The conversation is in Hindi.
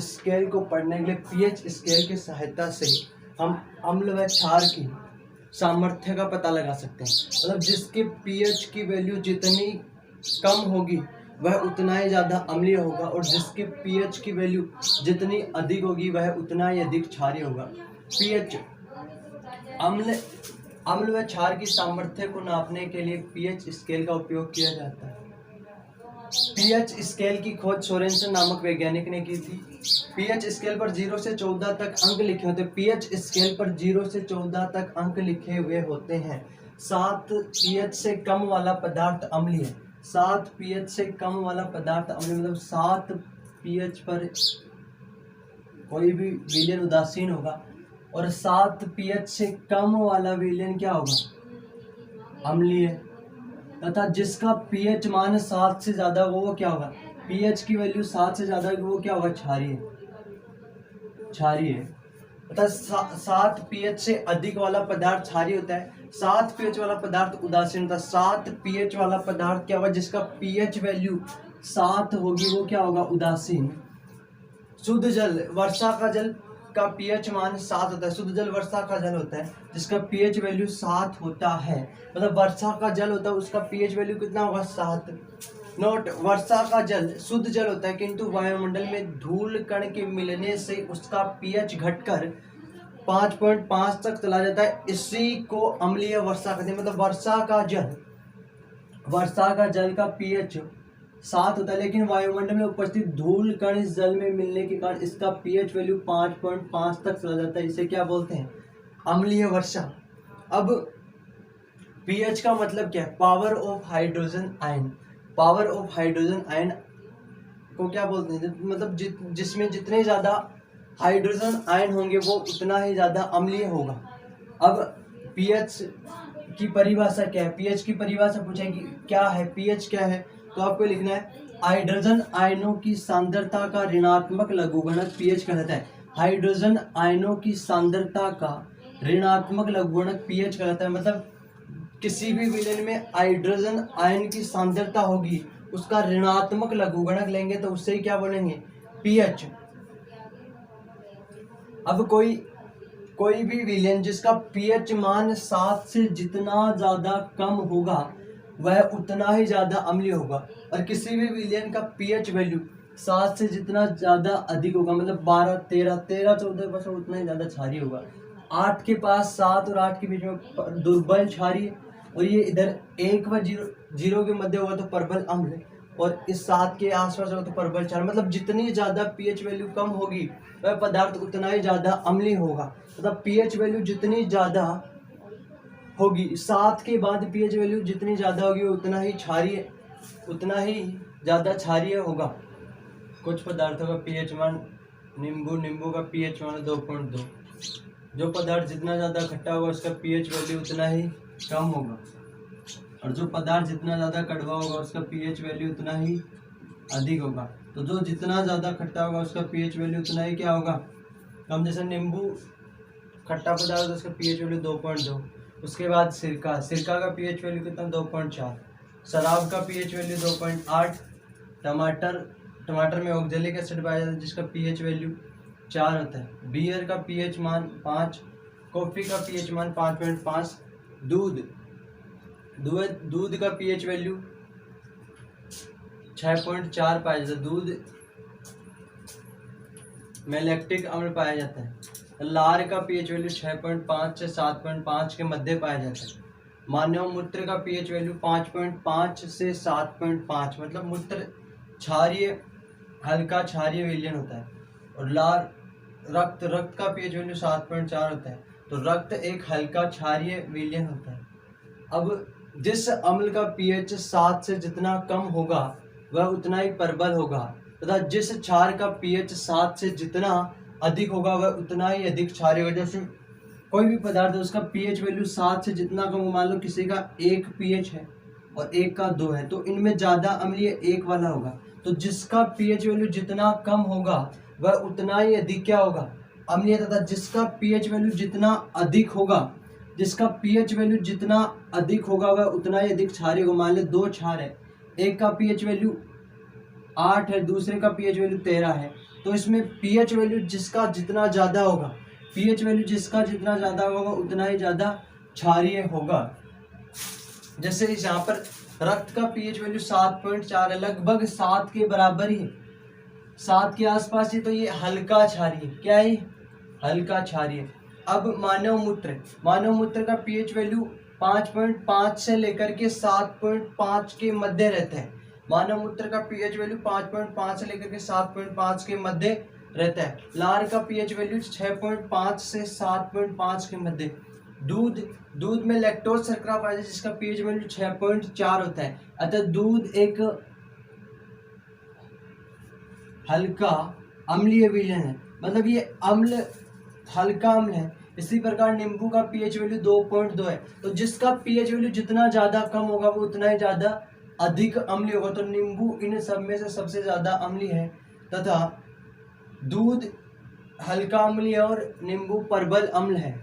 स्केल को पढ़ने के लिए पीएच स्केल की सहायता से हम अम्ल व क्षार की सामर्थ्य का पता लगा सकते हैं। मतलब जिसके पीएच की वैल्यू जितनी कम होगी वह उतना ही ज़्यादा अम्लीय होगा, और जिसके पीएच की वैल्यू जितनी अधिक होगी वह उतना ही अधिक क्षारीय होगा। पीएच अम्ल व क्षार की सामर्थ्य को नापने के लिए पीएच स्केल का उपयोग किया जाता है। पीएच स्केल की खोज सोरेनसन नामक वैज्ञानिक ने की थी। पीएच स्केल पर 0 से 14 तक अंक लिखे होते हैं। पीएच स्केल पर 0 से 14 तक अंक लिखे हुए होते हैं। 7 पीएच से कम वाला पदार्थ अम्लीय है। 7 पीएच से कम वाला पदार्थ अम्लीय, मतलब 7 पीएच पर कोई भी विलयन उदासीन होगा, और 7 पीएच से कम वाला विलयन क्या होगा? अम्लीय। तथा जिसका पीएच मान 7 से ज्यादा वो क्या होगा? पीएच की वैल्यू 7 से ज्यादा वो क्या होगा? क्षारीय। तथा 7 पीएच से अधिक वाला पदार्थ क्षारीय होता है। 7 पीएच वाला पदार्थ उदासीन होता है। 7 पीएच वाला पदार्थ क्या होगा? जिसका पीएच वैल्यू 7 होगी वो क्या होगा? उदासीन। शुद्ध जल, वर्षा का जल का पीएच मान 7 होता है। शुद्ध जल वर्षा का जल होता है जिसका पीएच वैल्यू 7 होता है। मतलब वर्षा का जल होता है उसका पीएच वैल्यू कितना होगा? 7। नोट, वर्षा का जल शुद्ध जल होता है, किंतु वायुमंडल में धूल कण के मिलने से उसका पीएच घटकर 5.5 तक चला जाता है। इसी को अम्लीय वर्षा कहते हैं। मतलब वर्षा का जल का पीएच 7 होता है, लेकिन वायुमंडल में उपस्थित धूल कण इस जल में मिलने के कारण इसका पीएच वैल्यू 5.5 तक चला जाता है। इसे क्या बोलते हैं? अम्लीय वर्षा। अब पीएच का मतलब क्या है? Power of hydrogen ion. Power of hydrogen ion को क्या बोलते हैं? मतलब जिसमें जितने ज्यादा हाइड्रोजन आयन होंगे वो उतना ही ज्यादा अम्लीय होगा। अब पीएच की परिभाषा क्या है? पीएच की परिभाषा पूछेंगे क्या है, पीएच क्या है, तो आपको लिखना है हाइड्रोजन आयनों की सांद्रता का ऋणात्मक लघुगणक पीएच कहलाता है। हाइड्रोजन आयनों की सांद्रता का ऋणात्मक लघुगणक पीएच कहलाता है। मतलब किसी भी विलयन में हाइड्रोजन आयन की सांद्रता होगी उसका ऋणात्मक लघुगणक लेंगे तो उससे क्या बोलेंगे? पीएच। अब कोई भी विलयन जिसका पीएच मान 7 से जितना ज्यादा कम होगा वह उतना ही ज्यादा अम्लीय होगा, और किसी भी विलयन का पीएच वैल्यू 7 से जितना ज्यादा अधिक होगा, मतलब 12, 13, 14% उतना ही ज्यादा क्षारीय होगा। 8 के पास 7 और 8 के बीच में दुर्बल क्षारीय, और ये इधर 1 व 0 के मध्य होगा तो प्रबल अम्ल, और इस 7 के आसपास होगा तो प्रबल क्षार। मतलब जितनी ज्यादा पीएच वैल्यू कम होगी वह पदार्थ उतना ही ज्यादा अम्लीय होगा। मतलब पीएच वैल्यू जितनी ज्यादा होगी, 7 के बाद पीएच वैल्यू जितनी ज्यादा होगी उतना ही ज्यादा क्षारीय होगा। कुछ पदार्थों का पीएच मान, नींबू का पीएच मान 2.2। जो पदार्थ जितना ज्यादा खट्टा होगा उसका पीएच वैल्यू उतना ही कम होगा, और जो पदार्थ जितना ज्यादा कड़वा होगा उसका पीएच वैल्यू उतना ही अधिक होगा। तो जो जितना ज्यादा खट्टा होगा उसका पीएच वैल्यू उतना ही क्या होगा? कम। जैसे नींबू खट्टा पदार्थ उसका पीएच वैल्यू 2.2। उसके बाद सिरका का पीएच वैल्यू कितना? 2.4। शराब का पीएच वैल्यू 2.8। टमाटर में ऑक्जेलिक एसिड पाया जाता है जिसका पीएच वैल्यू 4 होता है। बियर का पीएच मान 5। कॉफी का पीएच मान 5.5। दूध का पीएच वैल्यू 6.4 पाया जाता है। दूध में लैक्टिक अम्ल पाया जाता है। लार का पीएच वैल्यू 6.5 से 7.5 के मध्य पाया जाता है। मानव मूत्र का पीएच वैल्यू 5.5 से 7.5, मतलब मूत्र क्षारीय, हल्का क्षारीय विलयन होता है। और रक्त का पीएच वैल्यू 7.4 होता है। तो रक्त एक हल्का क्षारीय विलयन होता है। अब जिस अम्ल का पीएच 7 से जितना कम होगा वह उतना ही प्रबल होगा, तथा जिस क्षार का पीएच 7 से जितना अधिक होगा वह उतना ही अधिक क्षारीय होगा। जैसे कोई भी पदार्थ है उसका पीएच वैल्यू 7 से जितना कम हो, मान लो किसी का 1 पीएच है और एक का 2 है, तो इनमें ज्यादा अम्लीय 1 वाला होगा। तो जिसका पीएच वैल्यू जितना कम होगा वह उतना ही अधिक क्या होगा? अम्लीय। तथा जिसका पीएच वैल्यू जितना अधिक होगा वह उतना ही अधिक क्षारीय होगा। मान लो 2 क्षार है, एक का पीएच वैल्यू 8 है, दूसरे का पीएच वैल्यू 13 है, तो इसमें पीएच वैल्यू जिसका जितना ज़्यादा होगा, पीएच वैल्यू जिसका जितना ज़्यादा होगा उतना ही ज़्यादा क्षारीय होगा। जैसे इस यहाँ पर रक्त का पीएच वैल्यू 7.4 है, लगभग 7 के बराबर ही, 7 के आसपास ही, तो ये हल्का क्षारीय, क्या है, हल्का क्षारीय। अब मानव मूत्र का पीएच वैल्यू 5.5 से लेकर के 7.5 के मध्य रहता है। मानव मूत्र का पीएच वैल्यू 5.5 से लेकर के 7.5 के मध्य रहता है। लार का पीएच वैल्यू 6.5 से 7.5 के मध्य। दूध में लैक्टोज शर्करा पाया जाता है जिसका पीएच वैल्यू 6.4 होता है। अतः दूध एक हल्का अम्लीय विलयन है, मतलब ये अम्ल हल्का अम्ल है। इसी प्रकार नींबू का पीएच वैल्यू 2.2 है। तो जिसका पीएच वैल्यू जितना ज्यादा कम होगा वो उतना ही ज्यादा अधिक अम्लीय होगा। तो नींबू इन सब में से सबसे ज्यादा अम्लीय है तथा दूध हल्का अम्लीय और नींबू प्रबल अम्ल है।